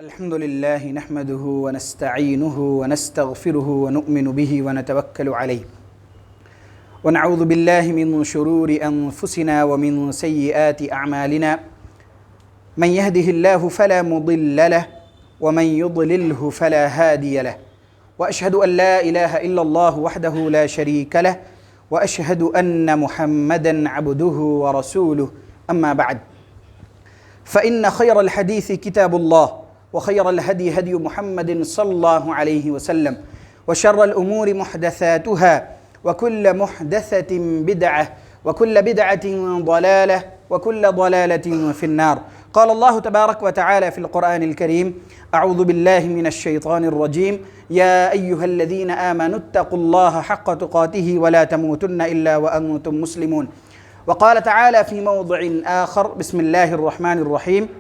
الحمد لله نحمده ونستعينه ونستغفره ونؤمن به ونتوكل عليه ونعوذ بالله من شرور أنفسنا ومن سيئات أعمالنا من يهده الله فلا مضل له ومن يضلله فلا هادي له وأشهد أن لا إله إلا الله وحده لا شريك له وأشهد أن محمدًا عبده ورسوله أما بعد فإن خير الحديث كتاب الله وخير الهدي هدي محمد صلى الله عليه وسلم وشر الأمور محدثاتها وكل محدثة بدعة وكل بدعة ضلالة وكل ضلالة في النار. قال الله تبارك وتعالى في القرآن الكريم: أعوذ بالله من الشيطان الرجيم يا أيها الذين آمنوا اتقوا الله حق تقاته ولا تموتن إلا وأنتم مسلمون. وقال تعالى في موضع آخر: بسم الله الرحمن الرحيم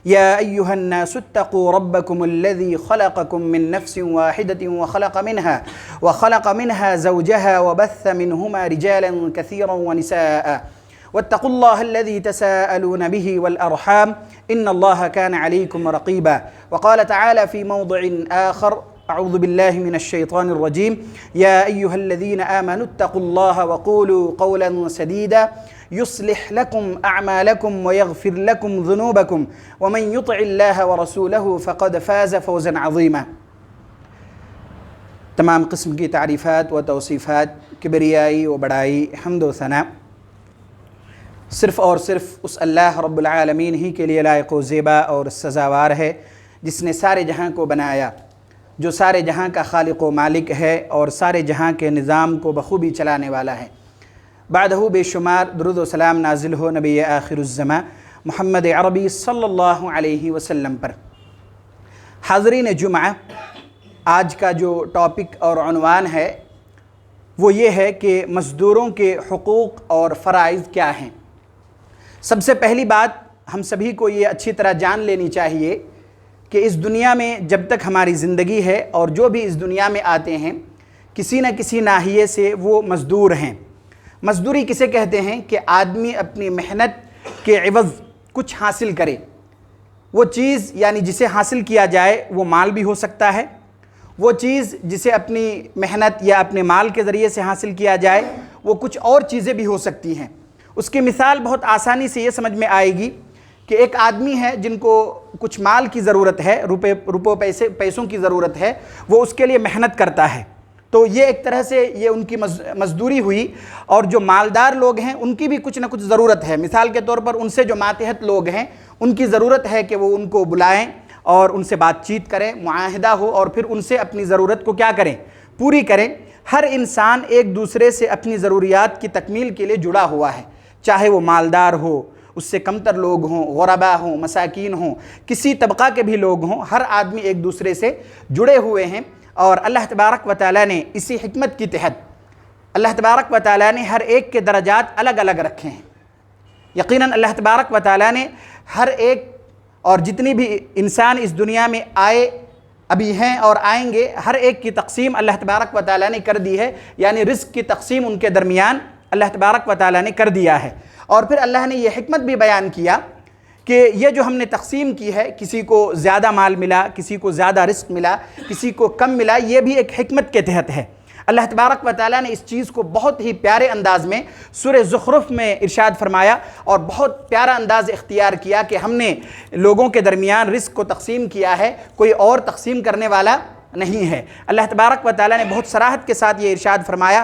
يا أيها الناس اتقوا ربكم الذي خلقكم من نفس واحدة وخلق منها زوجها وبث منهما رجالا كثيرا ونساء واتقوا الله الذي تساءلون به والأرحام إن الله كان عليكم رقيبا. وقال تعالى في موضع آخر: أعوذ بالله من الشيطان الرجيم يا أيها الذين آمنوا اتقوا الله وقولوا قولا سديدا يصلح لكم أعمالكم ويغفر لكم ذنوبكم ومن يطع الله ورسوله فقد فاز فوزا عظيما. تمام قسم کی تعریفات و توصیفات، کبریائی و بڑائی، حمد و ثنا صرف اور صرف اس اللہ رب العالمین ہی کے لیے لائق و زیبا اور سزاوار ہے جس نے سارے جہاں کو بنایا، جو سارے جہاں کا خالق و مالک ہے اور سارے جہاں کے نظام کو بخوبی چلانے والا ہے۔ بعدہ بے شمار درود و سلام نازل ہو نبی آخر الزماں محمد عربی صلی اللہ علیہ وسلم پر۔ حاضرین جمعہ، آج کا جو ٹاپک اور عنوان ہے وہ یہ ہے کہ مزدوروں کے حقوق اور فرائض کیا ہیں۔ سب سے پہلی بات ہم سبھی کو یہ اچھی طرح جان لینی چاہیے کہ اس دنیا میں جب تک ہماری زندگی ہے اور جو بھی اس دنیا میں آتے ہیں کسی نہ کسی ناحیے سے وہ مزدور ہیں۔ مزدوری کسے کہتے ہیں کہ آدمی اپنی محنت کے عوض کچھ حاصل کرے۔ وہ چیز یعنی جسے حاصل کیا جائے وہ مال بھی ہو سکتا ہے، وہ چیز جسے اپنی محنت یا اپنے مال کے ذریعے سے حاصل کیا جائے وہ کچھ اور چیزیں بھی ہو سکتی ہیں۔ اس کی مثال بہت آسانی سے یہ سمجھ میں آئے گی کہ ایک آدمی ہے جن کو کچھ مال کی ضرورت ہے، پیسوں کی ضرورت ہے، وہ اس کے لیے محنت کرتا ہے، تو یہ ایک طرح سے یہ ان کی مزدوری ہوئی۔ اور جو مالدار لوگ ہیں ان کی بھی کچھ نہ کچھ ضرورت ہے۔ مثال کے طور پر ان سے جو ماتحت لوگ ہیں ان کی ضرورت ہے کہ وہ ان کو بلائیں اور ان سے بات چیت کریں، معاہدہ ہو اور پھر ان سے اپنی ضرورت کو کیا کریں، پوری کریں۔ ہر انسان ایک دوسرے سے اپنی ضروریات کی تکمیل کے لیے جڑا ہوا ہے، چاہے وہ مالدار ہو، اس سے کمتر لوگ ہوں، غربا ہوں، مساکین ہوں، کسی طبقہ کے بھی لوگ ہوں، ہر آدمی ایک دوسرے سے جڑے ہوئے ہیں۔ اور اللہ تبارک و تعالیٰ نے اسی حکمت کی تحت اللہ تبارک و تعالیٰ نے ہر ایک کے درجات الگ الگ رکھے ہیں۔ یقیناً اللہ تبارک و تعالیٰ نے ہر ایک اور جتنی بھی انسان اس دنیا میں آئے ابھی ہیں اور آئیں گے، ہر ایک کی تقسیم اللہ تبارک و تعالیٰ نے کر دی ہے، یعنی رزق کی تقسیم ان کے درمیان اللہ تبارک و تعالیٰ نے کر دیا ہے۔ اور پھر اللہ نے یہ حکمت بھی بیان کیا کہ یہ جو ہم نے تقسیم کی ہے، کسی کو زیادہ مال ملا، کسی کو زیادہ رزق ملا، کسی کو کم ملا، یہ بھی ایک حکمت کے تحت ہے۔ اللہ تبارک و تعالیٰ نے اس چیز کو بہت ہی پیارے انداز میں سورہ زخرف میں ارشاد فرمایا اور بہت پیارا انداز اختیار کیا کہ ہم نے لوگوں کے درمیان رزق کو تقسیم کیا ہے، کوئی اور تقسیم کرنے والا نہیں ہے۔ اللہ تبارک و تعالیٰ نے بہت صراحت کے ساتھ یہ ارشاد فرمایا: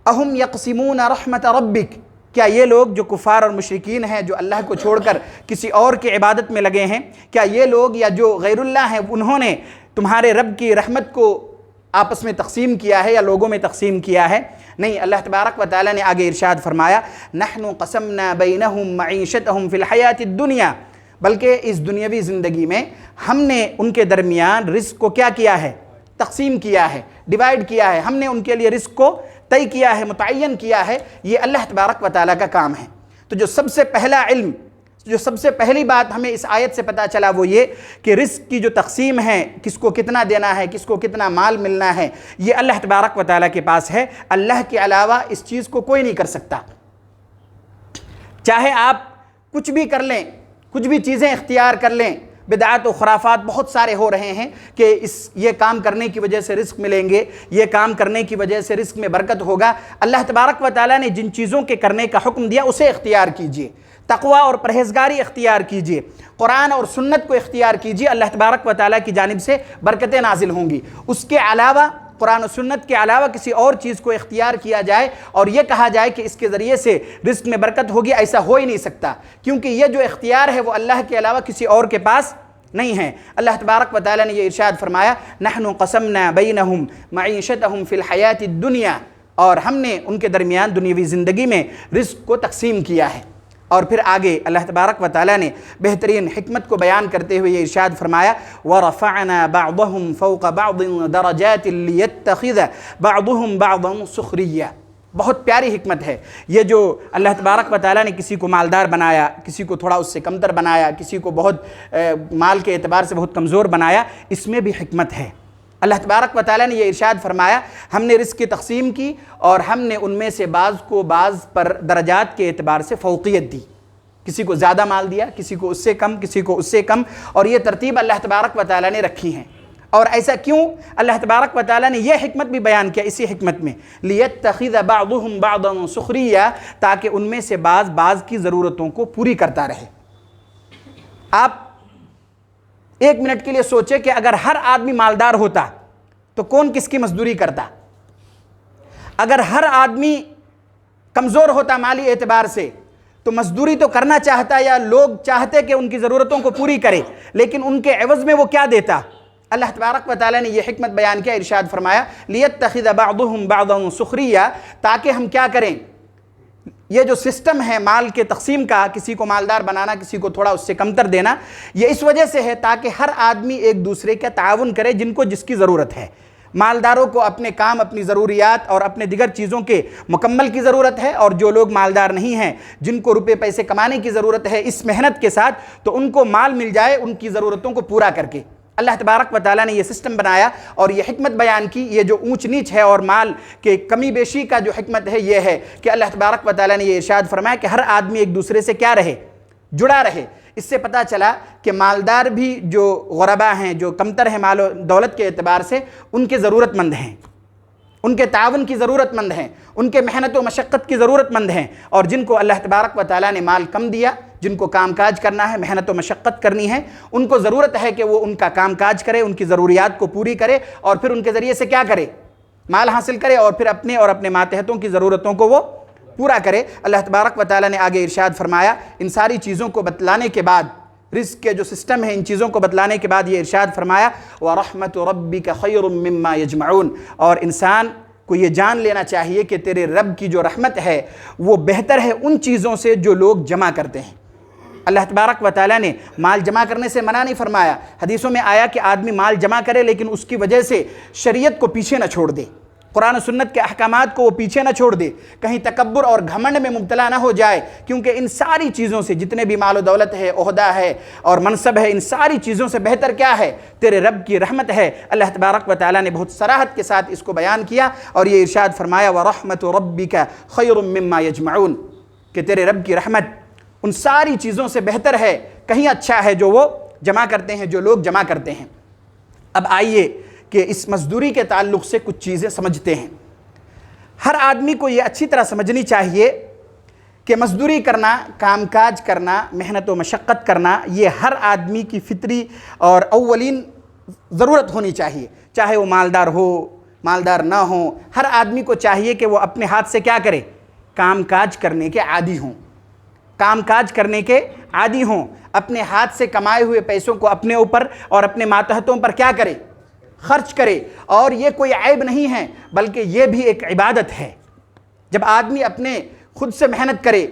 اہم یقسمون رحمت ربک، کیا یہ لوگ جو کفار اور مشرکین ہیں، جو اللہ کو چھوڑ کر کسی اور کی عبادت میں لگے ہیں، کیا یہ لوگ یا جو غیر اللہ ہیں انہوں نے تمہارے رب کی رحمت کو آپس میں تقسیم کیا ہے یا لوگوں میں تقسیم کیا ہے؟ نہیں، اللہ تبارک و تعالیٰ نے آگے ارشاد فرمایا: نحن قسمنا بینہم معیشتہم فی الحیات الدنیا، بلکہ اس دنیاوی زندگی میں ہم نے ان کے درمیان رزق کو کیا کیا ہے، تقسیم کیا ہے، ڈیوائیڈ کیا ہے، ہم نے ان کے لیے رزق کو طے کیا ہے، متعین کیا ہے۔ یہ اللہ تبارک و تعالیٰ کا کام ہے۔ تو جو سب سے پہلا علم، جو سب سے پہلی بات ہمیں اس آیت سے پتہ چلا وہ یہ کہ رزق کی جو تقسیم ہے، کس کو کتنا دینا ہے، کس کو کتنا مال ملنا ہے، یہ اللہ تبارک و تعالیٰ کے پاس ہے۔ اللہ کے علاوہ اس چیز کو کوئی نہیں کر سکتا۔ چاہے آپ کچھ بھی کر لیں، کچھ بھی چیزیں اختیار کر لیں، بدعات و خرافات بہت سارے ہو رہے ہیں کہ یہ کام کرنے کی وجہ سے رزق ملیں گے، یہ کام کرنے کی وجہ سے رزق میں برکت ہوگا۔ اللہ تبارک و تعالیٰ نے جن چیزوں کے کرنے کا حکم دیا اسے اختیار کیجئے، تقوی اور پرہیزگاری اختیار کیجئے، قرآن اور سنت کو اختیار کیجئے، اللہ تبارک و تعالیٰ کی جانب سے برکتیں نازل ہوں گی۔ اس کے علاوہ، قرآن و سنت کے علاوہ کسی اور چیز کو اختیار کیا جائے اور یہ کہا جائے کہ اس کے ذریعے سے رزق میں برکت ہوگی، ایسا ہو ہی نہیں سکتا، کیونکہ یہ جو اختیار ہے وہ اللہ کے علاوہ کسی اور کے پاس نہیں ہے۔ اللہ تبارک و تعالیٰ نے یہ ارشاد فرمایا، نحن قسمنا بینہم معیشتہم فی الحیات الدنیا، اور ہم نے ان کے درمیان دنیاوی زندگی میں رزق کو تقسیم کیا ہے۔ اور پھر آگے اللہ تبارک و تعالیٰ نے بہترین حکمت کو بیان کرتے ہوئے یہ ارشاد فرمایا، وَرَفَعْنَا بَعْضَهُمْ فَوْقَ بَعْضٍ دَرَجَاتٍ لِيَتَّخِذَ بَعْضُهُمْ بَعْضًا سُخْرِيًّا۔ بہت پیاری حکمت ہے یہ جو اللہ تبارک و تعالیٰ نے کسی کو مالدار بنایا، کسی کو تھوڑا اس سے کمتر بنایا، کسی کو بہت مال کے اعتبار سے بہت کمزور بنایا، اس میں بھی حکمت ہے۔ اللہ تبارک و تعالیٰ نے یہ ارشاد فرمایا، ہم نے رزق کی تقسیم کی اور ہم نے ان میں سے بعض کو بعض پر درجات کے اعتبار سے فوقیت دی، کسی کو زیادہ مال دیا، کسی کو اس سے کم، کسی کو اس سے کم، اور یہ ترتیب اللہ تبارک و تعالیٰ نے رکھی ہیں۔ اور ایسا کیوں؟ اللہ تبارک و تعالیٰ نے یہ حکمت بھی بیان کیا اسی حکمت میں، لِيَتَّخِذَ بَعْضُهُمْ بَعْضًا سُخْرِيًّا، تاکہ ان میں سے بعض کی ضرورتوں کو پوری کرتا رہے۔ آپ ایک منٹ کے لیے سوچیں کہ اگر ہر آدمی مالدار ہوتا تو کون کس کی مزدوری کرتا؟ اگر ہر آدمی کمزور ہوتا مالی اعتبار سے تو مزدوری تو کرنا چاہتا یا لوگ چاہتے کہ ان کی ضرورتوں کو پوری کرے، لیکن ان کے عوض میں وہ کیا دیتا؟ اللہ تبارک و تعالیٰ نے یہ حکمت بیان کیا، ارشاد فرمایا، لِيَتَّخِذَ بَعْضُهُمْ بَعْضًا سُخْرِيًّا، تاکہ ہم کیا کریں، یہ جو سسٹم ہے مال کے تقسیم کا، کسی کو مالدار بنانا، کسی کو تھوڑا اس سے کمتر دینا، یہ اس وجہ سے ہے تاکہ ہر آدمی ایک دوسرے کا تعاون کرے جن کو جس کی ضرورت ہے۔ مالداروں کو اپنے کام، اپنی ضروریات اور اپنے دیگر چیزوں کے مکمل کی ضرورت ہے، اور جو لوگ مالدار نہیں ہیں، جن کو روپے پیسے کمانے کی ضرورت ہے اس محنت کے ساتھ، تو ان کو مال مل جائے ان کی ضرورتوں کو پورا کر کے۔ اللہ تبارک و تعالیٰ نے یہ سسٹم بنایا اور یہ حکمت بیان کی۔ یہ جو اونچ نیچ ہے اور مال کے کمی بیشی کا جو حکمت ہے یہ ہے کہ اللہ تبارک و تعالیٰ نے یہ ارشاد فرمایا کہ ہر آدمی ایک دوسرے سے کیا رہے، جڑا رہے۔ اس سے پتہ چلا کہ مالدار بھی جو غربا ہیں، جو کمتر ہیں مال و دولت کے اعتبار سے، ان کے ضرورت مند ہیں، ان کے تعاون کی ضرورت مند ہیں، ان کے محنت و مشقت کی ضرورت مند ہیں، اور جن کو اللہ تبارک و تعالیٰ نے مال کم دیا، جن کو کام کاج کرنا ہے، محنت و مشقت کرنی ہے، ان کو ضرورت ہے کہ وہ ان کا کام کاج کرے، ان کی ضروریات کو پوری کرے، اور پھر ان کے ذریعے سے کیا کرے، مال حاصل کرے، اور پھر اپنے اور اپنے ماتحتوں کی ضرورتوں کو وہ پورا کرے۔ اللہ تبارک و تعالیٰ نے آگے ارشاد فرمایا، ان ساری چیزوں کو بتلانے کے بعد، رزق کے جو سسٹم ہے ان چیزوں کو بتلانے کے بعد یہ ارشاد فرمایا، وَرَحْمَةُ رَبِّكَ خَيْرٌ مِّمَّا يَجْمَعُونَ، اور انسان کو یہ جان لینا چاہیے کہ تیرے رب کی جو رحمت ہے وہ بہتر ہے ان چیزوں سے جو لوگ جمع کرتے ہیں۔ اللہ تبارک و تعالیٰ نے مال جمع کرنے سے منع نہیں فرمایا۔ حدیثوں میں آیا کہ آدمی مال جمع کرے لیکن اس کی وجہ سے شریعت کو پیچھے نہ چھوڑ دے، قرآن و سنت کے احکامات کو وہ پیچھے نہ چھوڑ دے، کہیں تکبر اور گھمنڈ میں مبتلا نہ ہو جائے، کیونکہ ان ساری چیزوں سے، جتنے بھی مال و دولت ہے، عہدہ ہے اور منصب ہے، ان ساری چیزوں سے بہتر کیا ہے؟ تیرے رب کی رحمت ہے۔ اللہ تبارک و تعالیٰ نے بہت صراحت کے ساتھ اس کو بیان کیا اور یہ ارشاد فرمایا، وَرَحْمَةُ رَبِّكَ خَيْرٌ مِّمَّا يَجْمَعُونَ، کہ تیرے رب کی رحمت ان ساری چیزوں سے بہتر ہے، کہیں اچھا ہے جو وہ جمع کرتے ہیں، جو لوگ جمع کرتے ہیں۔ اب آئیے کہ اس مزدوری کے تعلق سے کچھ چیزیں سمجھتے ہیں۔ ہر آدمی کو یہ اچھی طرح سمجھنی چاہیے کہ مزدوری کرنا، کام کاج کرنا، محنت و مشقت کرنا، یہ ہر آدمی کی فطری اور اولین ضرورت ہونی چاہیے، چاہے وہ مالدار ہو، مالدار نہ ہو۔ ہر آدمی کو چاہیے کہ وہ اپنے ہاتھ سے کیا کرے، کام کاج کرنے کے عادی ہوں، کام کاج کرنے کے عادی ہوں، اپنے ہاتھ سے کمائے ہوئے پیسوں کو اپنے اوپر اور اپنے ماتحتوں پر کیا کرے، خرچ کرے۔ اور یہ کوئی عیب نہیں ہے بلکہ یہ بھی ایک عبادت ہے۔ جب آدمی اپنے خود سے محنت کرے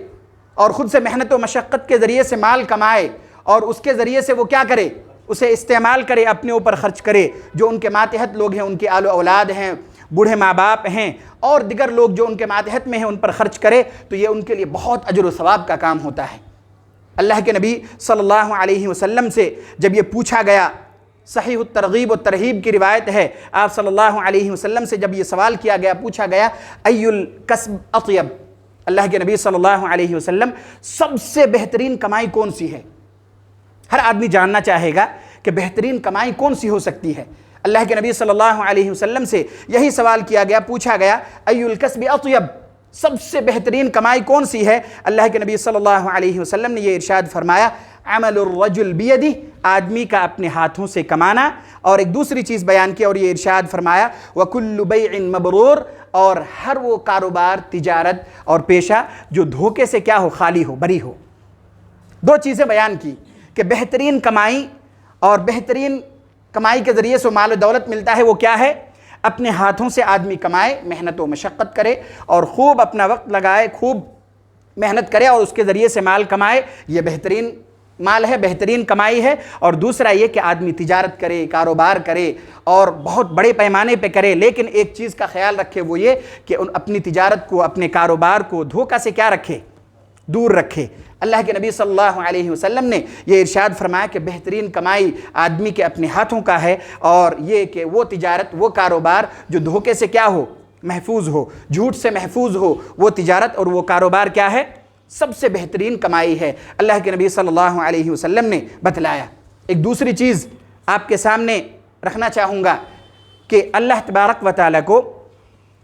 اور خود سے محنت و مشقت کے ذریعے سے مال کمائے اور اس کے ذریعے سے وہ کیا کرے، اسے استعمال کرے، اپنے اوپر خرچ کرے، جو ان کے ماتحت لوگ ہیں، ان کے آل و اولاد ہیں، بوڑھے ماں باپ ہیں اور دیگر لوگ جو ان کے ماتحت میں ہیں، ان پر خرچ کرے، تو یہ ان کے لیے بہت اجر و ثواب کا کام ہوتا ہے۔ اللہ کے نبی صلی اللہ علیہ وسلم سے جب یہ پوچھا گیا، صحیح الترغیب و ترہیب کی روایت ہے، آپ صلی اللہ علیہ وسلم سے جب یہ سوال کیا گیا، پوچھا گیا، ای الکسب اطیب، اللہ کے نبی صلی اللہ علیہ وسلم، سب سے بہترین کمائی کون سی ہے؟ ہر آدمی جاننا چاہے گا کہ بہترین کمائی کون سی ہو سکتی ہے۔ اللہ کے نبی صلی اللہ علیہ وسلم سے یہی سوال کیا گیا، پوچھا گیا ای الکسب اطیب، سب سے بہترین کمائی کون سی ہے؟ اللہ کے نبی صلی اللہ علیہ وسلم نے یہ ارشاد فرمایا عمل الرجل بیدہ، آدمی کا اپنے ہاتھوں سے کمانا، اور ایک دوسری چیز بیان کی اور یہ ارشاد فرمایا وکل بیع مبرور، اور ہر وہ کاروبار، تجارت اور پیشہ جو دھوکے سے کیا ہو، خالی ہو، بری ہو۔ دو چیزیں بیان کی کہ بہترین کمائی، اور بہترین کمائی کے ذریعے سے مال و دولت ملتا ہے وہ کیا ہے؟ اپنے ہاتھوں سے آدمی کمائے، محنت و مشقت کرے اور خوب اپنا وقت لگائے، خوب محنت کرے اور اس کے ذریعے سے مال کمائے، یہ بہترین مال ہے، بہترین کمائی ہے۔ اور دوسرا یہ کہ آدمی تجارت کرے، کاروبار کرے اور بہت بڑے پیمانے پہ کرے، لیکن ایک چیز کا خیال رکھے، وہ یہ کہ اپنی تجارت کو، اپنے کاروبار کو دھوکہ سے کیا رکھے، دور رکھے۔ اللہ کے نبی صلی اللہ علیہ وسلم نے یہ ارشاد فرمایا کہ بہترین کمائی آدمی کے اپنے ہاتھوں کا ہے، اور یہ کہ وہ تجارت، وہ کاروبار جو دھوکے سے کیا ہو، محفوظ ہو، جھوٹ سے محفوظ ہو، وہ تجارت اور وہ کاروبار کیا ہے، سب سے بہترین کمائی ہے، اللہ کے نبی صلی اللہ علیہ وسلم نے بتلایا۔ ایک دوسری چیز آپ کے سامنے رکھنا چاہوں گا کہ اللہ تبارک و تعالیٰ کو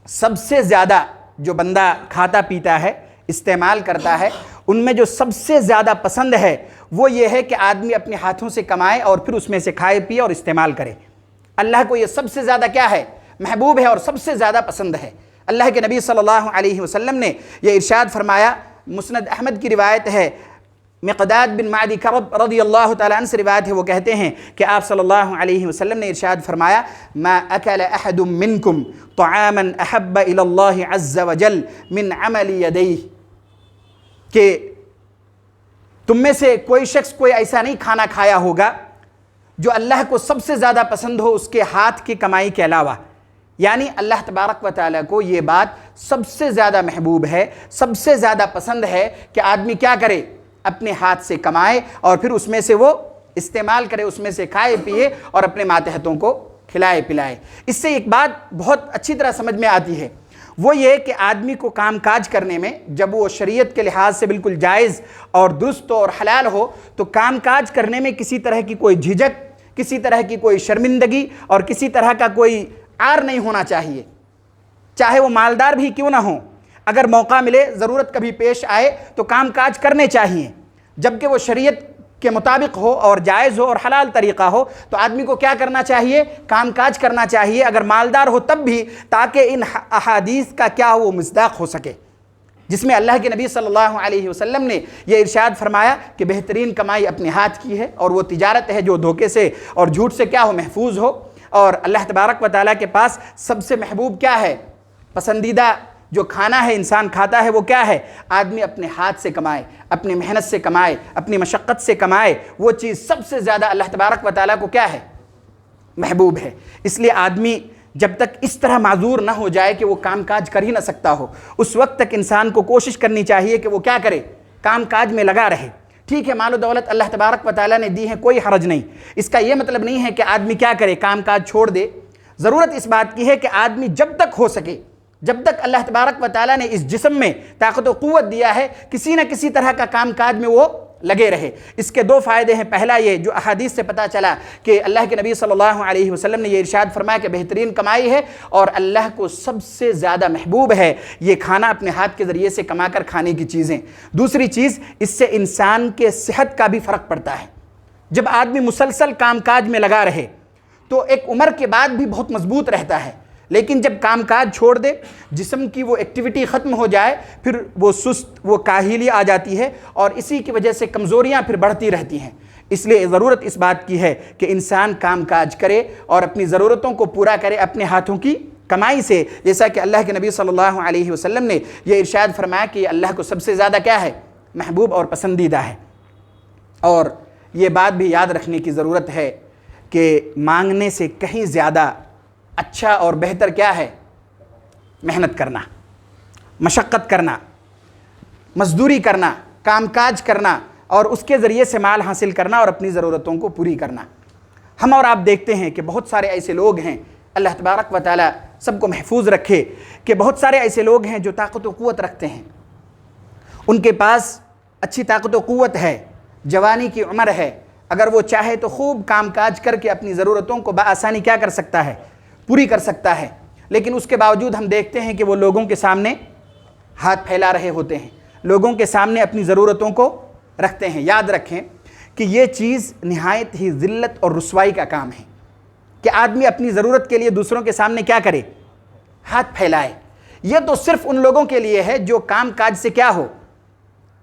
سب سے زیادہ جو بندہ کھاتا پیتا ہے، استعمال کرتا ہے، ان میں جو سب سے زیادہ پسند ہے وہ یہ ہے کہ آدمی اپنے ہاتھوں سے کمائے اور پھر اس میں سے کھائے پیے اور استعمال کرے۔ اللہ کو یہ سب سے زیادہ کیا ہے، محبوب ہے اور سب سے زیادہ پسند ہے۔ اللہ کے نبی صلی اللہ علیہ وسلم نے یہ ارشاد فرمایا، مسند احمد کی روایت ہے، مقداد بن معدی کرب رضی اللہ تعالیٰ عنہ سے روایت ہے، وہ کہتے ہیں کہ آپ صلی اللہ علیہ وسلم نے ارشاد فرمایا ما اکل احد منکم طعاما احب الی اللہ عز وجل من عمل یدیہ، کہ تم میں سے کوئی شخص کوئی ایسا نہیں کھانا کھایا ہوگا جو اللہ کو سب سے زیادہ پسند ہو اس کے ہاتھ کی کمائی کے علاوہ۔ یعنی اللہ تبارک و تعالیٰ کو یہ بات سب سے زیادہ محبوب ہے، سب سے زیادہ پسند ہے کہ آدمی کیا کرے، اپنے ہاتھ سے کمائے اور پھر اس میں سے وہ استعمال کرے، اس میں سے کھائے پیے اور اپنے ماتحتوں کو کھلائے پلائے۔ اس سے ایک بات بہت اچھی طرح سمجھ میں آتی ہے، وہ یہ کہ آدمی کو کام کاج کرنے میں جب وہ شریعت کے لحاظ سے بالکل جائز اور درست اور حلال ہو تو کام کاج کرنے میں کسی طرح کی کوئی جھجک، کسی طرح کی کوئی شرمندگی اور کسی طرح کا کوئی عار نہیں ہونا چاہیے، چاہے وہ مالدار بھی کیوں نہ ہوں۔ اگر موقع ملے، ضرورت کبھی پیش آئے تو کام کاج کرنے چاہیے، جبکہ وہ شریعت کے مطابق ہو اور جائز ہو اور حلال طریقہ ہو تو آدمی کو کیا کرنا چاہیے، کام کاج کرنا چاہیے، اگر مالدار ہو تب بھی، تاکہ ان احادیث کا کیا وہ مصداق ہو سکے جس میں اللہ کے نبی صلی اللہ علیہ وسلم نے یہ ارشاد فرمایا کہ بہترین کمائی اپنے ہاتھ کی ہے، اور وہ تجارت ہے جو دھوکے سے اور جھوٹ سے کیا ہو، محفوظ ہو۔ اور اللہ تبارک و تعالیٰ کے پاس سب سے محبوب کیا ہے، پسندیدہ جو کھانا ہے انسان کھاتا ہے وہ کیا ہے، آدمی اپنے ہاتھ سے کمائے، اپنی محنت سے کمائے، اپنی مشقت سے کمائے، وہ چیز سب سے زیادہ اللہ تبارک و تعالیٰ کو کیا ہے، محبوب ہے۔ اس لیے آدمی جب تک اس طرح معذور نہ ہو جائے کہ وہ کام کاج کر ہی نہ سکتا ہو، اس وقت تک انسان کو کوشش کرنی چاہیے کہ وہ کیا کرے، کام کاج میں لگا رہے۔ ٹھیک ہے، مال و دولت اللہ تبارک و تعالیٰ نے دی ہے، کوئی حرج نہیں، اس کا یہ مطلب نہیں ہے کہ آدمی کیا کرے، کام کاج چھوڑ دے۔ ضرورت اس بات کی ہے کہ آدمی جب تک ہو سکے، جب تک اللہ تبارک و تعالیٰ نے اس جسم میں طاقت و قوت دیا ہے، کسی نہ کسی طرح کا کام کاج میں وہ لگے رہے۔ اس کے دو فائدے ہیں، پہلا یہ جو احادیث سے پتہ چلا کہ اللہ کے نبی صلی اللہ علیہ وسلم نے یہ ارشاد فرمایا کہ بہترین کمائی ہے اور اللہ کو سب سے زیادہ محبوب ہے یہ کھانا اپنے ہاتھ کے ذریعے سے کما کر کھانے کی چیزیں۔ دوسری چیز، اس سے انسان کے صحت کا بھی فرق پڑتا ہے۔ جب آدمی مسلسل کام کاج میں لگا رہے تو ایک عمر کے بعد بھی بہت مضبوط رہتا ہے، لیکن جب کام کاج چھوڑ دے، جسم کی وہ ایکٹیویٹی ختم ہو جائے، پھر وہ سست، وہ کاہلی آ جاتی ہے اور اسی کی وجہ سے کمزوریاں پھر بڑھتی رہتی ہیں۔ اس لیے ضرورت اس بات کی ہے کہ انسان کام کاج کرے اور اپنی ضرورتوں کو پورا کرے اپنے ہاتھوں کی کمائی سے، جیسا کہ اللہ کے نبی صلی اللہ علیہ وسلم نے یہ ارشاد فرمایا کہ یہ اللہ کو سب سے زیادہ کیا ہے، محبوب اور پسندیدہ ہے۔ اور یہ بات بھی یاد رکھنے کی ضرورت ہے کہ مانگنے سے کہیں زیادہ اچھا اور بہتر کیا ہے، محنت کرنا، مشقت کرنا، مزدوری کرنا، کام کاج کرنا اور اس کے ذریعے سے مال حاصل کرنا اور اپنی ضرورتوں کو پوری کرنا۔ ہم اور آپ دیکھتے ہیں کہ بہت سارے ایسے لوگ ہیں، اللہ تبارک و تعالیٰ سب کو محفوظ رکھے، کہ بہت سارے ایسے لوگ ہیں جو طاقت و قوت رکھتے ہیں، ان کے پاس اچھی طاقت و قوت ہے، جوانی کی عمر ہے، اگر وہ چاہے تو خوب کام کاج کر کے اپنی ضرورتوں کو بآسانی کیا کر سکتا ہے؟ پوری کر سکتا ہے، لیکن اس کے باوجود ہم دیکھتے ہیں کہ وہ لوگوں کے سامنے ہاتھ پھیلا رہے ہوتے ہیں، لوگوں کے سامنے اپنی ضرورتوں کو رکھتے ہیں۔ یاد رکھیں کہ یہ چیز نہایت ہی ذلت اور رسوائی کا کام ہے کہ آدمی اپنی ضرورت کے لیے دوسروں کے سامنے کیا کرے؟ ہاتھ پھیلائے۔ یہ تو صرف ان لوگوں کے لیے ہے جو کام کاج سے کیا ہو؟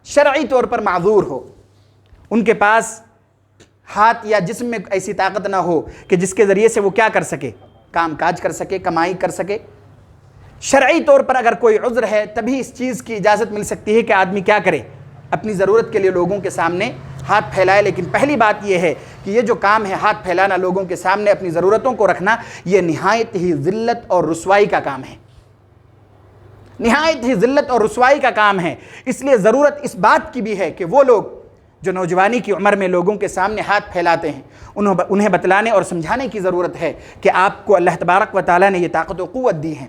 شرعی طور پر معذور ہو، ان کے پاس ہاتھ یا جسم میں ایسی طاقت نہ ہو کہ جس کے ذریعے سے وہ کیا کر سکے؟ کام کاج کر سکے، کمائی کر سکے۔ شرعی طور پر اگر کوئی عذر ہے تبھی اس چیز کی اجازت مل سکتی ہے کہ آدمی کیا کرے؟ اپنی ضرورت کے لیے لوگوں کے سامنے ہاتھ پھیلائے۔ لیکن پہلی بات یہ ہے کہ یہ جو کام ہے ہاتھ پھیلانا، لوگوں کے سامنے اپنی ضرورتوں کو رکھنا، یہ نہایت ہی ذلت اور رسوائی کا کام ہے، نہایت ہی ذلت اور رسوائی کا کام ہے۔ اس لیے ضرورت اس بات کی بھی ہے کہ وہ لوگ جو نوجوانی کی عمر میں لوگوں کے سامنے ہاتھ پھیلاتے ہیں انہیں بتلانے اور سمجھانے کی ضرورت ہے کہ آپ کو اللہ تبارک و تعالیٰ نے یہ طاقت و قوت دی ہے،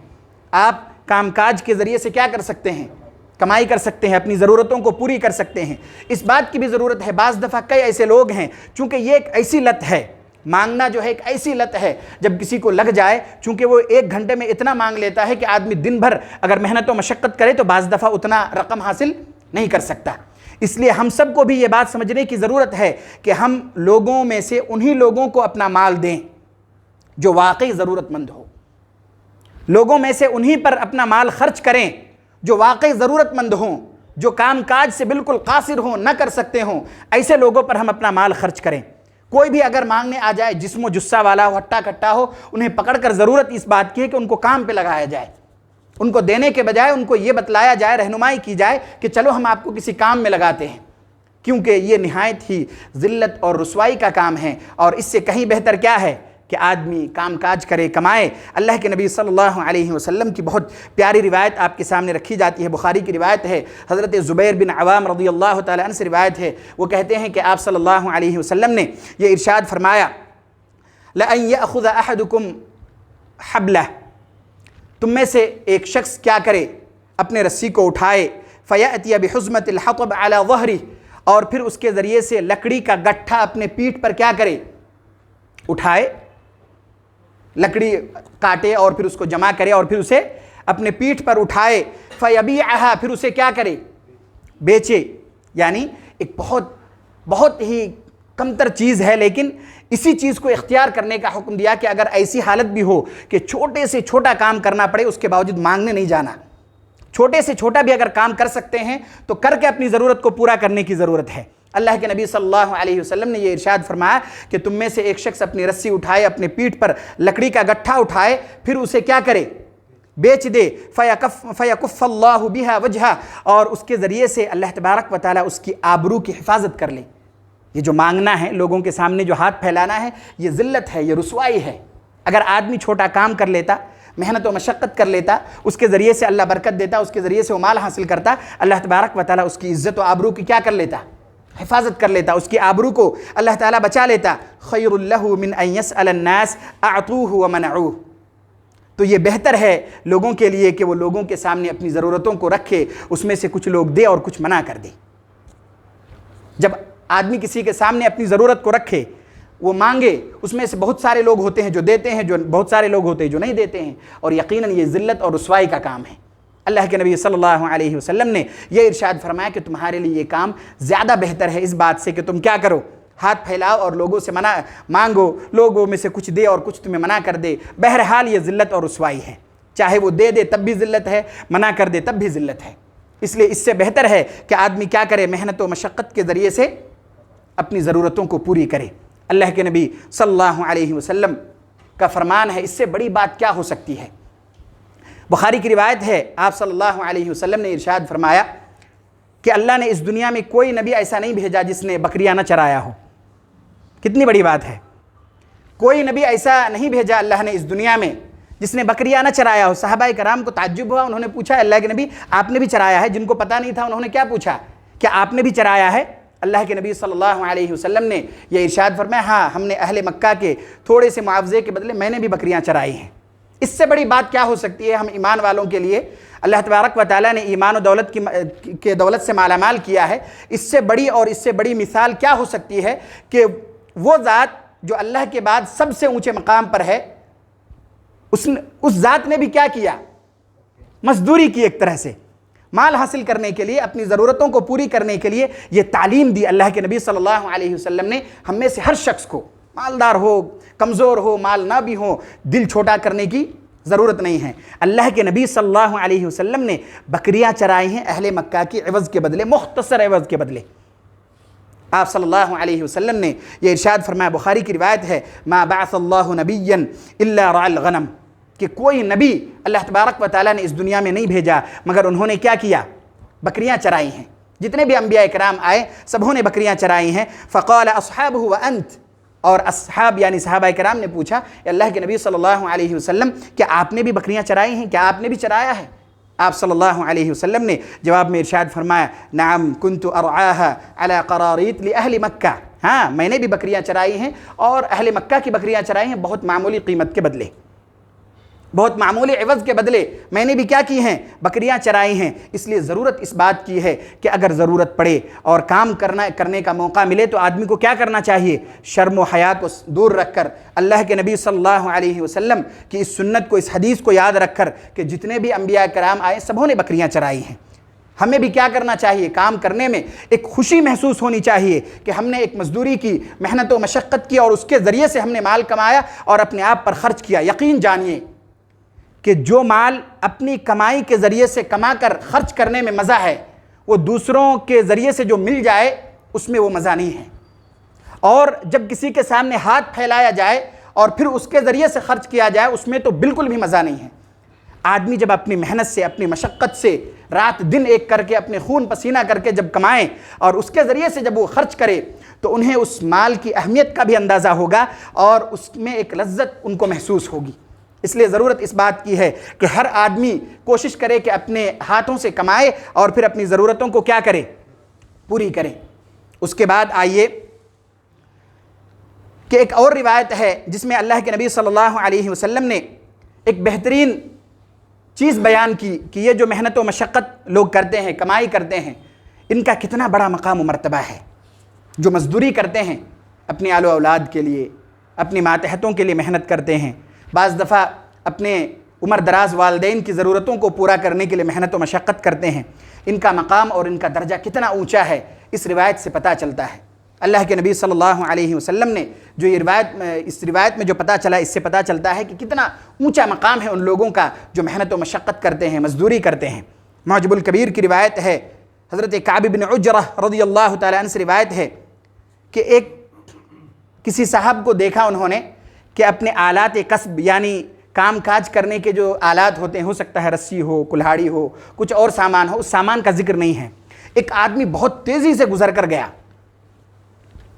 آپ کام کاج کے ذریعے سے کیا کر سکتے ہیں؟ کمائی کر سکتے ہیں، اپنی ضرورتوں کو پوری کر سکتے ہیں۔ اس بات کی بھی ضرورت ہے، بعض دفعہ کئی ایسے لوگ ہیں چونکہ یہ ایک ایسی لت ہے، مانگنا جو ہے ایک ایسی لت ہے، جب کسی کو لگ جائے چونکہ وہ 1 گھنٹے میں اتنا مانگ لیتا ہے کہ آدمی دن بھر اگر محنت و مشقت کرے تو بعض دفعہ اتنا رقم حاصل نہیں کر سکتا۔ اس لیے ہم سب کو بھی یہ بات سمجھنے کی ضرورت ہے کہ ہم لوگوں میں سے انہی لوگوں کو اپنا مال دیں جو واقعی ضرورت مند ہو، لوگوں میں سے انہی پر اپنا مال خرچ کریں جو واقعی ضرورت مند ہوں، جو کام کاج سے بالکل قاصر ہوں، نہ کر سکتے ہوں، ایسے لوگوں پر ہم اپنا مال خرچ کریں۔ کوئی بھی اگر مانگنے آ جائے، جسم و جسہ والا ہو، ہٹا کٹا ہو، انہیں پکڑ کر ضرورت اس بات کی ہے کہ ان کو کام پہ لگایا جائے، ان کو دینے کے بجائے ان کو یہ بتلایا جائے، رہنمائی کی جائے کہ چلو ہم آپ کو کسی کام میں لگاتے ہیں، کیونکہ یہ نہایت ہی ذلت اور رسوائی کا کام ہے۔ اور اس سے کہیں بہتر کیا ہے کہ آدمی کام کاج کرے، کمائے۔ اللہ کے نبی صلی اللہ علیہ وسلم کی بہت پیاری روایت آپ کے سامنے رکھی جاتی ہے، بخاری کی روایت ہے، حضرت زبیر بن عوام رضی اللہ تعالیٰ عنہ سے روایت ہے۔ وہ کہتے ہیں کہ آپ صلی اللہ علیہ وسلم نے یہ ارشاد فرمایا، لَأَن يَأْخُذَ أَحَدُكُمْ حَبْلَهُ، تم میں سے ایک شخص کیا کرے؟ اپنے رسی کو اٹھائے، فَيَأْتِيَ بِحُزْمَةِ الْحَطَبِ عَلَى ظَهْرِهِ، اور پھر اس کے ذریعے سے لکڑی کا گٹھا اپنے پیٹھ پر کیا کرے؟ اٹھائے، لکڑی کاٹے اور پھر اس کو جمع کرے اور پھر اسے اپنے پیٹھ پر اٹھائے، فَيَبِيعَهَا، پھر اسے کیا کرے؟ بیچے۔ یعنی ایک بہت ہی کمتر چیز ہے، لیکن اسی چیز کو اختیار کرنے کا حکم دیا کہ اگر ایسی حالت بھی ہو کہ چھوٹے سے چھوٹا کام کرنا پڑے، اس کے باوجود مانگنے نہیں جانا، چھوٹے سے چھوٹا بھی اگر کام کر سکتے ہیں تو کر کے اپنی ضرورت کو پورا کرنے کی ضرورت ہے۔ اللہ کے نبی صلی اللہ علیہ وسلم نے یہ ارشاد فرمایا کہ تم میں سے ایک شخص اپنی رسی اٹھائے، اپنے پیٹھ پر لکڑی کا گٹھا اٹھائے، پھر اسے کیا کرے؟ بیچ دے، فَيَكُفَّ اللَّهُ بِهَا وَجْهَهَ، اور اس کے ذریعے سے اللہ تبارک و تعالیٰ اس کی آبرو کی حفاظت کر لے۔ یہ جو مانگنا ہے، لوگوں کے سامنے جو ہاتھ پھیلانا ہے، یہ ذلت ہے، یہ رسوائی ہے۔ اگر آدمی چھوٹا کام کر لیتا، محنت و مشقت کر لیتا، اس کے ذریعے سے اللہ برکت دیتا، اس کے ذریعے سے وہ مال حاصل کرتا، اللہ تبارک و تعالیٰ اس کی عزت و آبرو کی کیا کر لیتا؟ حفاظت کر لیتا، اس کی آبرو کو اللہ تعالیٰ بچا لیتا۔ خیر له من ان يسأل الناس اعطوه ومنعوه، تو یہ بہتر ہے لوگوں کے لیے کہ وہ لوگوں کے سامنے اپنی ضرورتوں کو رکھے، اس میں سے کچھ لوگ دے اور کچھ منع کر دے۔ جب آدمی کسی کے سامنے اپنی ضرورت کو رکھے، وہ مانگے، اس میں سے بہت سارے لوگ ہوتے ہیں جو دیتے ہیں، جو بہت سارے لوگ ہوتے ہیں جو نہیں دیتے ہیں، اور یقیناً یہ ذلت اور رسوائی کا کام ہے۔ اللہ کے نبی صلی اللہ علیہ وسلم نے یہ ارشاد فرمایا کہ تمہارے لیے یہ کام زیادہ بہتر ہے اس بات سے کہ تم کیا کرو؟ ہاتھ پھیلاؤ اور لوگوں سے مانگو، لوگوں میں سے کچھ دے اور کچھ تمہیں منع کر دے۔ بہرحال یہ ذلت اور رسوائی ہے، چاہے وہ دے تب بھی ذلت ہے، منع کر دے تب بھی ذلت ہے۔ اس لیے اس سے بہتر ہے کہ آدمی کیا کرے؟ محنت و مشقت کے ذریعے سے اپنی ضرورتوں کو پوری کرے۔ اللہ کے نبی صلی اللہ علیہ وسلم کا فرمان ہے، اس سے بڑی بات کیا ہو سکتی ہے؟ بخاری کی روایت ہے، آپ صلی اللہ علیہ وسلم نے ارشاد فرمایا کہ اللہ نے اس دنیا میں کوئی نبی ایسا نہیں بھیجا جس نے بکریاں نہ چرایا ہو۔ کتنی بڑی بات ہے، کوئی نبی ایسا نہیں بھیجا اللہ نے اس دنیا میں جس نے بکریاں نہ چرایا ہو۔ صحابہ کرام کو تعجب ہوا، انہوں نے پوچھا اللہ کے نبی آپ نے بھی چرایا ہے؟ جن کو پتہ نہیں تھا انہوں نے کیا پوچھا؟ کیا آپ نے بھی چرایا ہے؟ اللہ کے نبی صلی اللہ علیہ وسلم نے یہ ارشاد فرمایا، ہاں ہم نے اہل مکہ کے تھوڑے سے معاوضے کے بدلے میں نے بھی بکریاں چرائی ہیں۔ اس سے بڑی بات کیا ہو سکتی ہے؟ ہم ایمان والوں کے لیے اللہ تبارک و تعالیٰ نے ایمان و دولت کی دولت سے مالا مال کیا ہے، اس سے بڑی اور اس سے بڑی مثال کیا ہو سکتی ہے کہ وہ ذات جو اللہ کے بعد سب سے اونچے مقام پر ہے، اس ذات نے بھی کیا کیا؟ مزدوری کی، ایک طرح سے مال حاصل کرنے کے لیے، اپنی ضرورتوں کو پوری کرنے کے لیے یہ تعلیم دی اللہ کے نبی صلی اللہ علیہ وسلم نے ہم میں سے ہر شخص کو، مالدار ہو کمزور ہو مال نہ بھی ہو، دل چھوٹا کرنے کی ضرورت نہیں ہے۔ اللہ کے نبی صلی اللہ علیہ وسلم نے بکریاں چرائی ہیں اہل مکہ کی عوض کے بدلے، مختصر عوض کے بدلے۔ آپ صلی اللہ علیہ وسلم نے یہ ارشاد فرمایا، بخاری کی روایت ہے، ما بعث اللہ نبیا الا رعى الغنم، کہ کوئی نبی اللہ تبارک و تعالیٰ نے اس دنیا میں نہیں بھیجا مگر انہوں نے کیا کیا؟ بکریاں چرائی ہیں۔ جتنے بھی انبیاء کرام آئے سبوں نے بکریاں چرائی ہیں۔ فقال اصحابہ وانت، اور اصحاب یعنی صحابہ کرام نے پوچھا، اللہ کے نبی صلی اللہ علیہ وسلم کیا آپ نے بھی بکریاں چرائی ہیں؟ کیا آپ نے بھی چرایا ہے؟ آپ صلی اللہ علیہ وسلم نے جواب میں ارشاد فرمایا، نعم کنت ارعاها على قراريط لاہل مکہ، ہاں میں نے بھی بکریاں چرائی ہیں اور اہل مکہ کی بکریاں چرائی ہیں، بہت معمولی قیمت کے بدلے، بہت معمولی عوض کے بدلے میں نے بھی کیا کی ہیں؟ بکریاں چرائی ہیں۔ اس لیے ضرورت اس بات کی ہے کہ اگر ضرورت پڑے اور کام کرنے کا موقع ملے تو آدمی کو کیا کرنا چاہیے؟ شرم و حیا کو دور رکھ کر، اللہ کے نبی صلی اللہ علیہ وسلم کی اس سنت کو، اس حدیث کو یاد رکھ کر کہ جتنے بھی انبیاء کرام آئے سبوں نے بکریاں چرائی ہیں، ہمیں بھی کیا کرنا چاہیے؟ کام کرنے میں ایک خوشی محسوس ہونی چاہیے کہ ہم نے ایک مزدوری کی، محنت و مشقت کی اور اس کے ذریعے سے ہم نے مال کمایا اور اپنے آپ پر خرچ کیا۔ یقین جانیے کہ جو مال اپنی کمائی کے ذریعے سے کما کر خرچ کرنے میں مزہ ہے، وہ دوسروں کے ذریعے سے جو مل جائے اس میں وہ مزہ نہیں ہے۔ اور جب کسی کے سامنے ہاتھ پھیلایا جائے اور پھر اس کے ذریعے سے خرچ کیا جائے اس میں تو بالکل بھی مزہ نہیں ہے۔ آدمی جب اپنی محنت سے، اپنی مشقت سے، رات دن ایک کر کے، اپنے خون پسینہ کر کے جب کمائیں اور اس کے ذریعے سے جب وہ خرچ کرے تو انہیں اس مال کی اہمیت کا بھی اندازہ ہوگا اور اس میں ایک لذت ان کو محسوس ہوگی۔ اس لیے ضرورت اس بات کی ہے کہ ہر آدمی کوشش کرے کہ اپنے ہاتھوں سے کمائے اور پھر اپنی ضرورتوں کو کیا کرے؟ پوری کرے۔ اس کے بعد آئیے کہ ایک اور روایت ہے جس میں اللہ کے نبی صلی اللہ علیہ وسلم نے ایک بہترین چیز بیان کی کہ یہ جو محنت و مشقت لوگ کرتے ہیں، کمائی کرتے ہیں، ان کا کتنا بڑا مقام و مرتبہ ہے۔ جو مزدوری کرتے ہیں اپنے آل و اولاد کے لیے، اپنی ماتحتوں کے لیے محنت کرتے ہیں، بعض دفعہ اپنے عمر دراز والدین کی ضرورتوں کو پورا کرنے کے لیے محنت و مشقت کرتے ہیں، ان کا مقام اور ان کا درجہ کتنا اونچا ہے اس روایت سے پتہ چلتا ہے۔ اللہ کے نبی صلی اللہ علیہ وسلم نے جو یہ اس روایت میں جو پتہ چلا، اس سے پتہ چلتا ہے کہ کتنا اونچا مقام ہے ان لوگوں کا جو محنت و مشقت کرتے ہیں، مزدوری کرتے ہیں۔ معجم الکبیر کی روایت ہے، حضرت کعب بن عجرہ رضی اللہ تعالیٰ عنہ سے روایت ہے کہ کسی صاحب کو دیکھا انہوں نے کہ اپنے آلات کسب یعنی کام کاج کرنے کے جو آلات ہوتے ہیں، ہو سکتا ہے رسی ہو، کلہاڑی ہو، کچھ اور سامان ہو، اس سامان کا ذکر نہیں ہے۔ ایک آدمی بہت تیزی سے گزر کر گیا،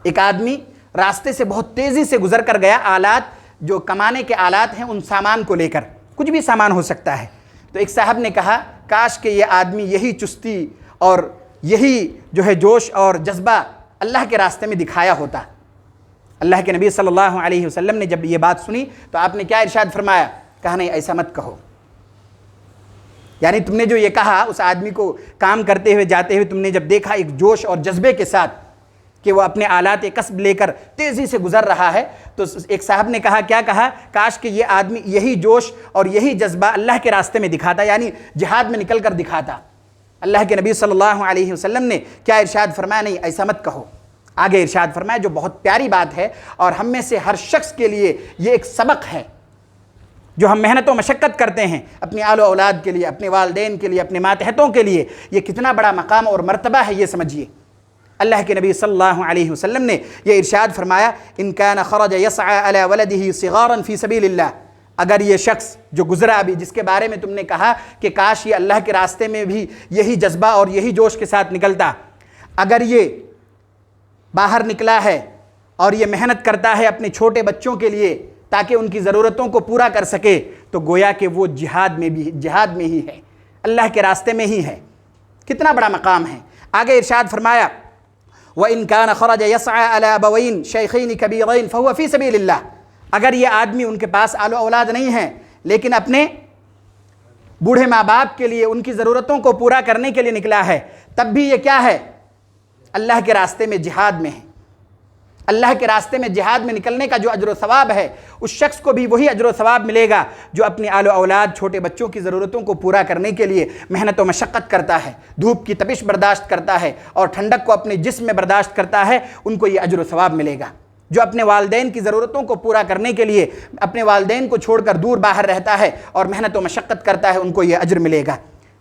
ایک آدمی راستے سے بہت تیزی سے گزر کر گیا، آلات جو کمانے کے آلات ہیں ان سامان کو لے کر، کچھ بھی سامان ہو سکتا ہے۔ تو ایک صاحب نے کہا کاش کہ یہ آدمی یہی چستی اور یہی جو ہے جوش اور جذبہ اللہ کے راستے میں دکھایا ہوتا۔ اللہ کے نبی صلی اللہ علیہ وسلم نے جب یہ بات سنی تو آپ نے کیا ارشاد فرمایا؟ کہا نہیں، ایسا مت کہو۔ یعنی تم نے جو یہ کہا اس آدمی کو کام کرتے ہوئے جاتے ہوئے تم نے جب دیکھا ایک جوش اور جذبے کے ساتھ کہ وہ اپنے آلات کسب لے کر تیزی سے گزر رہا ہے، تو ایک صاحب نے کہا، کیا کہا؟ کاش کہ یہ آدمی یہی جوش اور یہی جذبہ اللہ کے راستے میں دکھاتا، یعنی جہاد میں نکل کر دکھاتا۔ اللہ کے نبی صلی اللہ علیہ وسلم نے کیا ارشاد فرمایا؟ نہیں، ایسا مت کہو۔ آگے ارشاد فرمایا جو بہت پیاری بات ہے اور ہم میں سے ہر شخص کے لیے یہ ایک سبق ہے، جو ہم محنت و مشقت کرتے ہیں اپنی آل و اولاد کے لیے، اپنے والدین کے لیے، اپنے ماتحتوں کے لیے، یہ کتنا بڑا مقام اور مرتبہ ہے یہ سمجھیے۔ اللہ کے نبی صلی اللہ علیہ وسلم نے یہ ارشاد فرمایا، ان کان خرج یسعى علی ولده صغارا فی سبیل اللہ، اگر یہ شخص جو گزرا ابھی جس کے بارے میں تم نے کہا کہ کاش یہ اللہ کے راستے میں بھی یہی جذبہ اور یہی جوش کے ساتھ نکلتا، اگر یہ باہر نکلا ہے اور یہ محنت کرتا ہے اپنے چھوٹے بچوں کے لیے تاکہ ان کی ضرورتوں کو پورا کر سکے، تو گویا کہ وہ جہاد میں ہی ہے، اللہ کے راستے میں ہی ہے۔ کتنا بڑا مقام ہے۔ آگے ارشاد فرمایا وَإِن كَانَ خَرَجَ يَسْعَى عَلَى أَبَوَيْنِ شَيْخَيْنِ كَبِيرَيْنِ فَهُوَ فِي سَبِيلِ اللَّهِ، اگر یہ آدمی ان کے پاس آل و اولاد نہیں ہیں لیکن اپنے بوڑھے ماں باپ کے لیے ان کی ضرورتوں کو پورا کرنے کے لیے نکلا ہے، تب بھی یہ کیا ہے؟ اللہ کے راستے میں جہاد میں ہے۔ اللہ کے راستے میں جہاد میں نکلنے کا جو اجر و ثواب ہے، اس شخص کو بھی وہی اجر و ثواب ملے گا جو اپنی آل و اولاد، چھوٹے بچوں کی ضرورتوں کو پورا کرنے کے لیے محنت و مشقت کرتا ہے، دھوپ کی تپش برداشت کرتا ہے اور ٹھنڈک کو اپنے جسم میں برداشت کرتا ہے، ان کو یہ اجر و ثواب ملے گا۔ جو اپنے والدین کی ضرورتوں کو پورا کرنے کے لیے اپنے والدین کو چھوڑ کر دور باہر رہتا ہے اور محنت و مشقت کرتا ہے، ان کو یہ اجر ملے گا۔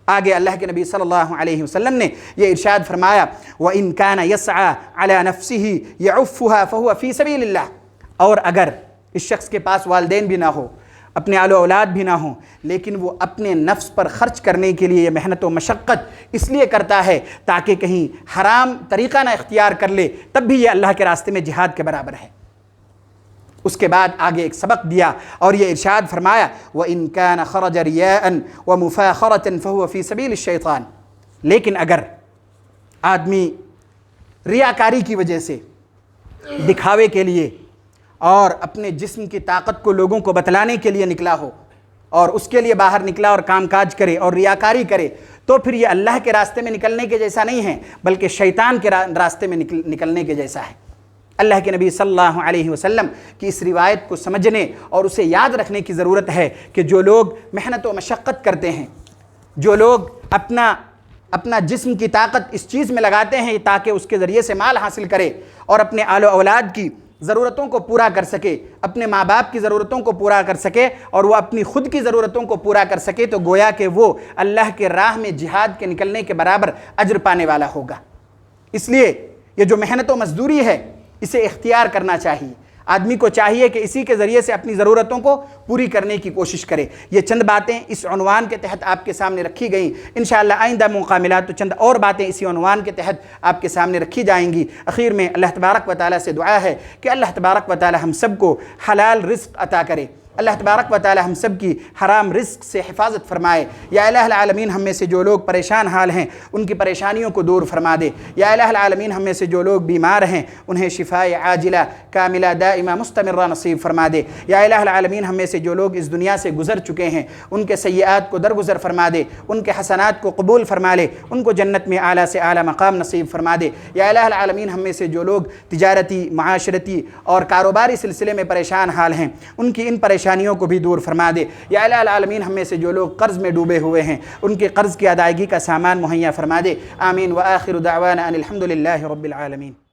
آگے اللہ کے نبی صلی اللہ علیہ وسلم نے یہ ارشاد فرمایا، وَإِن كَانَ يَسْعَى عَلَى نَفْسِهِ يَعُفُّهَا فَهُوَ فِي سَبِيلِ اللَّهِ، اور اگر اس شخص کے پاس والدین بھی نہ ہو، اپنے آل و اولاد بھی نہ ہوں، لیکن وہ اپنے نفس پر خرچ کرنے کے لیے یہ محنت و مشقت اس لیے کرتا ہے تاکہ کہیں حرام طریقہ نہ اختیار کر لے، تب بھی یہ اللہ کے راستے میں جہاد کے برابر ہے۔ اس کے بعد آگے ایک سبق دیا اور یہ ارشاد فرمایا، وَإِن كَانَ خَرَجَ رِيَاءً وَمُفَاخَرَةً فَهُوَ فِي سَبِيلِ الشَّيْطَانِ، لیکن اگر آدمی ریاکاری کی وجہ سے، دکھاوے کے لیے اور اپنے جسم کی طاقت کو لوگوں کو بتلانے کے لیے نکلا ہو اور اس کے لیے باہر نکلا اور کام کاج کرے اور ریاکاری کرے، تو پھر یہ اللہ کے راستے میں نکلنے کے جیسا نہیں ہے، بلکہ شیطان کے راستے میں نکلنے کے جیسا ہے۔ اللہ کے نبی صلی اللہ علیہ وسلم کی اس روایت کو سمجھنے اور اسے یاد رکھنے کی ضرورت ہے کہ جو لوگ محنت و مشقت کرتے ہیں، جو لوگ اپنا جسم کی طاقت اس چیز میں لگاتے ہیں تاکہ اس کے ذریعے سے مال حاصل کرے اور اپنے آل و اولاد کی ضرورتوں کو پورا کر سکے، اپنے ماں باپ کی ضرورتوں کو پورا کر سکے اور وہ اپنی خود کی ضرورتوں کو پورا کر سکے، تو گویا کہ وہ اللہ کے راہ میں جہاد کے نکلنے کے برابر اجر پانے والا ہوگا۔ اس لیے یہ جو محنت و مزدوری ہے، اسے اختیار کرنا چاہیے۔ آدمی کو چاہیے کہ اسی کے ذریعے سے اپنی ضرورتوں کو پوری کرنے کی کوشش کرے۔ یہ چند باتیں اس عنوان کے تحت آپ کے سامنے رکھی گئیں۔ انشاءاللہ آئندہ موقع ملا تو چند اور باتیں اسی عنوان کے تحت آپ کے سامنے رکھی جائیں گی۔ اخیر میں اللہ تبارک و تعالیٰ سے دعا ہے کہ اللہ تبارک و تعالیٰ ہم سب کو حلال رزق عطا کرے۔ اللہ تبارک و تعالی ہم سب کی حرام رزق سے حفاظت فرمائے۔ یا الہ العالمین ہم میں سے جو لوگ پریشان حال ہیں ان کی پریشانیوں کو دور فرما دے۔ یا الہ العالمین ہم میں سے جو لوگ بیمار ہیں انہیں شفاء عاجلہ کاملہ دائمہ مستمرہ نصیب فرما دے۔ یا الہ العالمین ہم میں سے جو لوگ اس دنیا سے گزر چکے ہیں ان کے سیئات کو درگزر فرما دے، ان کے حسنات کو قبول فرما لے، ان کو جنت میں اعلیٰ سے اعلیٰ مقام نصیب فرما دے۔ یا الہ العالمین ہم میں سے جو لوگ تجارتی، معاشرتی اور کاروباری سلسلے میں پریشان حال ہیں ان کی ان پریشانیوں کو بھی دور فرما دے۔ یا الہ العالمین ہم میں سے جو لوگ قرض میں ڈوبے ہوئے ہیں ان کے قرض کی ادائیگی کا سامان مہیا فرما دے۔ آمین۔ وآخر دعوانا ان الحمد للہ رب العالمین۔